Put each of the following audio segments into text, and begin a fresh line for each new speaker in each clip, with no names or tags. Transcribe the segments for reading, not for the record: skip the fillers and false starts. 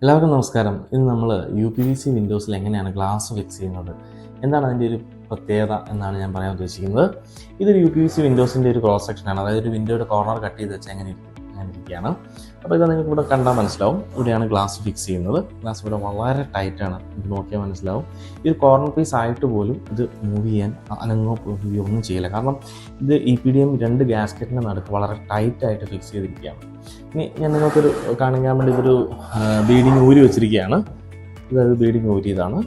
എല്ലാവർക്കും നമസ്കാരം. ഇന്ന് നമ്മൾ UPVC വിൻഡോസിൽ എങ്ങനെയാണ് ഗ്ലാസ് ഫിക്സ് ചെയ്യുന്നത്, എന്താണ് അതിൻ്റെ ഒരു പ്രത്യേകത എന്നാണ് ഞാൻ പറയാൻ ഉദ്ദേശിക്കുന്നത്. ഇതൊരു UPVC വിൻഡോസിൻ്റെ ഒരു ക്രോസ് സെക്ഷനാണ്. അതായത് ഒരു വിൻഡോയുടെ കോർണർ കട്ട് ചെയ്ത് വെച്ചാൽ അങ്ങനെ ഇരിക്കുകയാണ്. അപ്പോൾ ഇത് നിങ്ങൾക്ക് ഇവിടെ കണ്ടാൽ മനസ്സിലാവും. ഇവിടെയാണ് ഗ്ലാസ് ഫിക്സ് ചെയ്യുന്നത്. ഗ്ലാസ് ഇവിടെ വളരെ ടൈറ്റാണ്, ഇത് നോക്കിയാൽ മനസ്സിലാവും. ഈ ഒരു കോർണർ പീസ് ആയിട്ട് പോലും ഇത് മൂവ് ചെയ്യാൻ അനങ്ങോ പോവുകയോ ഒന്നും ചെയ്യില്ല. കാരണം ഇത് EPDM 2 ഗ്യാസ്കറ്റിൻ്റെ നടുക്ക് വളരെ ടൈറ്റായിട്ട് ഫിക്സ് ചെയ്തിരിക്കുകയാണ്. ഇനി ഞാൻ നിങ്ങൾക്കൊരു കാണിക്കാൻ വേണ്ടി ഇതൊരു ബീഡിങ് ഊരി വെച്ചിരിക്കുകയാണ്. ഇതായത് ബീഡിങ് ഊരിയതാണ്.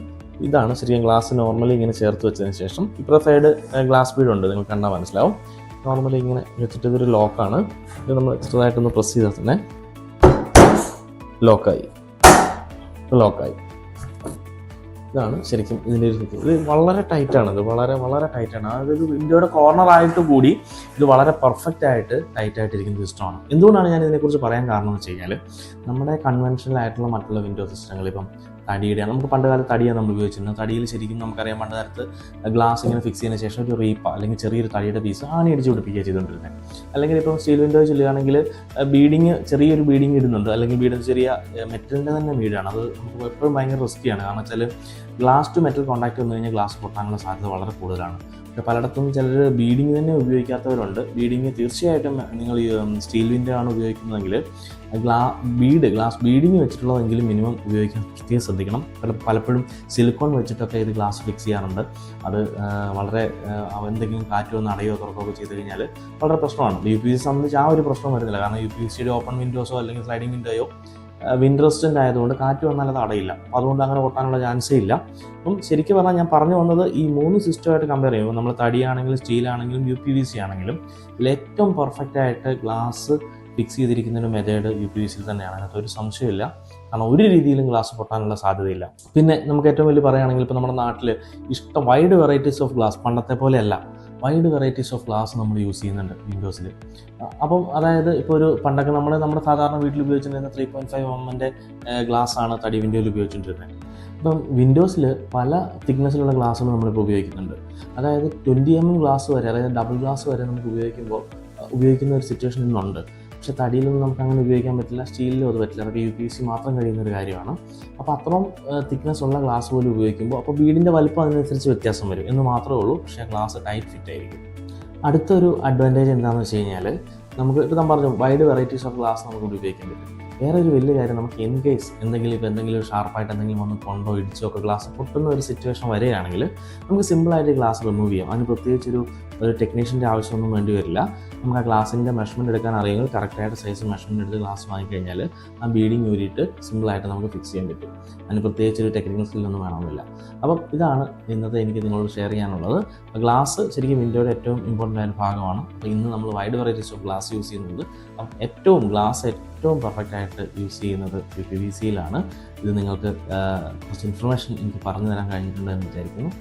ഇതാണ് ശരിക്കും ഗ്ലാസ് നോർമലി ഇങ്ങനെ ചേർത്ത് വെച്ചതിന് ശേഷം ഇപ്പുറത്തെ സൈഡ് ഗ്ലാസ് ബീഡ് ഉണ്ട്, നിങ്ങൾക്ക് കണ്ടാൽ മനസ്സിലാവും. നോർമലി ഇങ്ങനെ വെച്ചിട്ട് ഇതൊരു ലോക്കാണ്. ഇത് നമ്മൾ ചെറുതായിട്ടൊന്ന് പ്രസ് ചെയ്താൽ തന്നെ ലോക്കായി. ഇതാണ് ശരിക്കും ഇതിൻ്റെ ഒരു ഇത് വളരെ ടൈറ്റാണ്. ഇത് വളരെ വളരെ ടൈറ്റാണ്. അതായത് വിൻഡോയുടെ കോർണറായിട്ട് കൂടി ഇത് വളരെ പെർഫെക്റ്റ് ആയിട്ട് ടൈറ്റായിട്ടിരിക്കുന്ന സിസ്റ്റമാണ്. എന്തുകൊണ്ടാണ് ഞാൻ ഇതിനെക്കുറിച്ച് പറയാൻ കാരണം എന്ന് വെച്ച് കഴിഞ്ഞാൽ, നമ്മുടെ കൺവെൻഷണൽ ആയിട്ടുള്ള മറ്റുള്ള വിൻഡോ സിസ്റ്റങ്ങൾ ഇപ്പം തടിയുടെയാണ്. നമുക്ക് പണ്ട് കാലത്ത് തടിയാണ് നമ്മൾ ഉപയോഗിച്ചിരുന്നത്. തടിയിൽ ശരിക്കും നമുക്കറിയാം, പണ്ട് കാലത്ത് ഗ്ലാസ് ഇങ്ങനെ ഫിക്സ് ചെയ്യുന്ന ശേഷം ഒരു റീപ്പ അല്ലെങ്കിൽ ചെറിയൊരു തടിയുടെ പീസ് ആണി അടിച്ച് പിടിപ്പിക്കുക ചെയ്തുകൊണ്ടിരുന്നത്. അല്ലെങ്കിൽ ഇപ്പം സ്റ്റീൽ വിൻഡോ ചെല്ലുകയാണെങ്കിൽ ചെറിയൊരു ബീഡിങ് ഇടുന്നുണ്ട്, അല്ലെങ്കിൽ ബീഡിന് ചെറിയ മെറ്റലിൻ്റെ തന്നെ ബീഡാണ്. അത് നമുക്ക് എപ്പോഴും ഭയങ്കര റിസ്ക്കിയാണ്. കാരണം വെച്ചാൽ ഗ്ലാസ് ടു മെറ്റൽ കോൺടാക്ട് വന്നു കഴിഞ്ഞാൽ ഗ്ലാസ് പൊട്ടാനുള്ള സാധ്യത വളരെ കൂടുതലാണ്. പക്ഷേ പലയിടത്തും ചിലർ ബീഡിങ് തന്നെ ഉപയോഗിക്കാത്തവരുണ്ട്. ബീഡിങ് തീർച്ചയായിട്ടും നിങ്ങൾ സ്റ്റീൽ വിൻഡോ ആണ് ഉപയോഗിക്കുന്നതെങ്കിൽ ഗ്ലാസ് ബീഡിങ് വെച്ചിട്ടുള്ളതെങ്കിലും മിനിമം ഉപയോഗിക്കാൻ പ്രത്യേകം ശ്രദ്ധിക്കണം. പലപ്പോഴും സിലിക്കോൺ വെച്ചിട്ടൊക്കെ ഇത് ഗ്ലാസ് ഫിക്സ് ചെയ്യാറുണ്ട്. അത് വളരെ എന്തെങ്കിലും കാറ്റ് വന്ന് അടയോ തുറക്കുകയോ ചെയ്ത് കഴിഞ്ഞാൽ വളരെ പ്രശ്നമാണ്. UPVC സംബന്ധിച്ച് ആ ഒരു പ്രശ്നം വരുന്നില്ല. കാരണം UPVCയുടെ ഓപ്പൺ വിൻഡോസോ അല്ലെങ്കിൽ സ്ലൈഡിംഗ് വിൻഡോയോ വിൻഡ് റെസിസ്റ്റൻ്റ് ആയതുകൊണ്ട് കാറ്റ് വന്നാൽ അത് അടയില്ല. അപ്പോൾ അതുകൊണ്ട് അങ്ങനെ പൊട്ടാനുള്ള ചാൻസേ ഇല്ല. അപ്പം ശരിക്കും പറഞ്ഞാൽ ഞാൻ പറഞ്ഞു വന്നത്, ഈ 3 സിസ്റ്റമായിട്ട് കമ്പയർ ചെയ്യുമ്പോൾ നമ്മൾ തടിയാണെങ്കിലും സ്റ്റീലാണെങ്കിലും UPVC ആണെങ്കിലും ഇതിൽ ഏറ്റവും പെർഫെക്റ്റ് ആയിട്ട് ഗ്ലാസ് ഫിക്സ് ചെയ്തിരിക്കുന്ന ഒരു മെത്തേഡ് UPVCയിൽ തന്നെയാണ്. അതിനകത്ത് ഒരു സംശയമില്ല. കാരണം ഒരു രീതിയിലും ഗ്ലാസ് പൊട്ടാനുള്ള സാധ്യതയില്ല. പിന്നെ നമുക്ക് ഏറ്റവും വലിയ പറയുകയാണെങ്കിൽ ഇപ്പോൾ നമ്മുടെ നാട്ടിൽ വൈഡ് വെറൈറ്റീസ് ഓഫ് ഗ്ലാസ്, പണ്ടത്തെ പോലെയല്ല, വൈഡ് വെറൈറ്റീസ് ഓഫ് ഗ്ലാസ് നമ്മൾ യൂസ് ചെയ്യുന്നുണ്ട് വിൻഡോസിൽ. അപ്പം അതായത് ഇപ്പോൾ പണ്ടൊക്കെ നമ്മുടെ സാധാരണ വീട്ടിൽ ഉപയോഗിച്ചിരുന്ന 3.5 mm ഗ്ലാസ്സാണ് തടി വിൻഡോയിൽ ഉപയോഗിച്ചുകൊണ്ടിരുന്നത്. ഇപ്പം വിൻഡോസിൽ പല തിക്നെസ്സിലുള്ള ഗ്ലാസ്സുകൾ നമ്മളിപ്പോൾ ഉപയോഗിക്കുന്നുണ്ട്. അതായത് 20 mm ഗ്ലാസ് വരെ, അതായത് ഡബിൾ ഗ്ലാസ് വരെ നമുക്ക് ഉപയോഗിക്കുന്ന ഒരു സിറ്റുവേഷൻ ഇന്നുണ്ട്. പക്ഷേ തടിയിലൊന്നും നമുക്ക് അങ്ങനെ ഉപയോഗിക്കാൻ പറ്റില്ല, സ്റ്റീലിലും അത് പറ്റില്ല. അതൊക്കെ UPVC മാത്രം കഴിയുന്ന ഒരു കാര്യമാണ്. അപ്പോൾ അത്രയും തിക്നെസ് ഉള്ള ഗ്ലാസ് പോലും ഉപയോഗിക്കുമ്പോൾ അപ്പോൾ ബീഡിൻ്റെ വലിപ്പം അതിനനുസരിച്ച് വ്യത്യാസം വരും എന്ന് മാത്രമേ ഉള്ളൂ. പക്ഷേ ഗ്ലാസ് ടൈറ്റ് ഫിറ്റ് ആയിരിക്കും. അടുത്തൊരു അഡ്വാൻറ്റേജ് എന്താണെന്ന് വെച്ച് കഴിഞ്ഞാൽ, നമുക്ക് ഇപ്പോൾ ഞാൻ പറഞ്ഞു വൈഡ് വെറൈറ്റീസ് ഓഫ് ഗ്ലാസ് നമുക്ക് ഉപയോഗിക്കാൻ പറ്റും. വേറെ ഒരു വലിയ കാര്യം, നമുക്ക് ഇൻ കേസ് എന്തെങ്കിലും ഷാർപ്പായിട്ട് എന്തെങ്കിലും ഒന്ന് കൊണ്ടോ ഇടിച്ചോ ഒക്കെ ഗ്ലാസ് പൊട്ടുന്ന ഒരു സിറ്റുവേഷൻ വരികയാണെങ്കിൽ നമുക്ക് സിമ്പിളായിട്ട് ഗ്ലാസ് റിമൂവ് ചെയ്യാം. അതിന് പ്രത്യേകിച്ചൊരു ടെക്നീഷ്യൻ്റെ ആവശ്യമൊന്നും വേണ്ടി വരില്ല. നമുക്ക് ആ ഗ്ലാസിൻ്റെ മെഷർമെൻറ്റ് എടുക്കാൻ അറിയുമെങ്കിൽ കറക്റ്റായിട്ട് സൈസ് മെഷർമെൻറ്റ് എടുത്ത് ഗ്ലാസ് വാങ്ങിക്കഴിഞ്ഞാൽ ആ ബീഡിങ് ഊരിയിട്ട് സിമ്പിളായിട്ട് നമുക്ക് ഫിക്സ് ചെയ്യാൻ പറ്റും. അതിന് പ്രത്യേകിച്ചൊരു ടെക്നിക്കൽ സ്കില്ലൊന്നും വേണമെന്നില്ല. അപ്പം ഇതാണ് ഇന്നത്തെ എനിക്ക് നിങ്ങളോട് ഷെയർ ചെയ്യാനുള്ളത്. ഗ്ലാസ് ശരിക്കും വിൻഡോയുടെ ഏറ്റവും ഇമ്പോർട്ടൻ്റ് ആയ ഭാഗമാണ്. അപ്പോൾ ഇന്ന് നമ്മൾ wide varieties of glass use ചെയ്യുന്നുണ്ട്. അപ്പം ഗ്ലാസ് ഏറ്റവും പെർഫെക്റ്റ് ആയിട്ട് യൂസ് ചെയ്യുന്നത് UPVCയിലാണ്. ഇത് നിങ്ങൾക്ക് കുറച്ച് ഇൻഫർമേഷൻ എനിക്ക് പറഞ്ഞു തരാൻ കഴിഞ്ഞിട്ടുണ്ട് എന്ന് വിചാരിക്കുന്നു.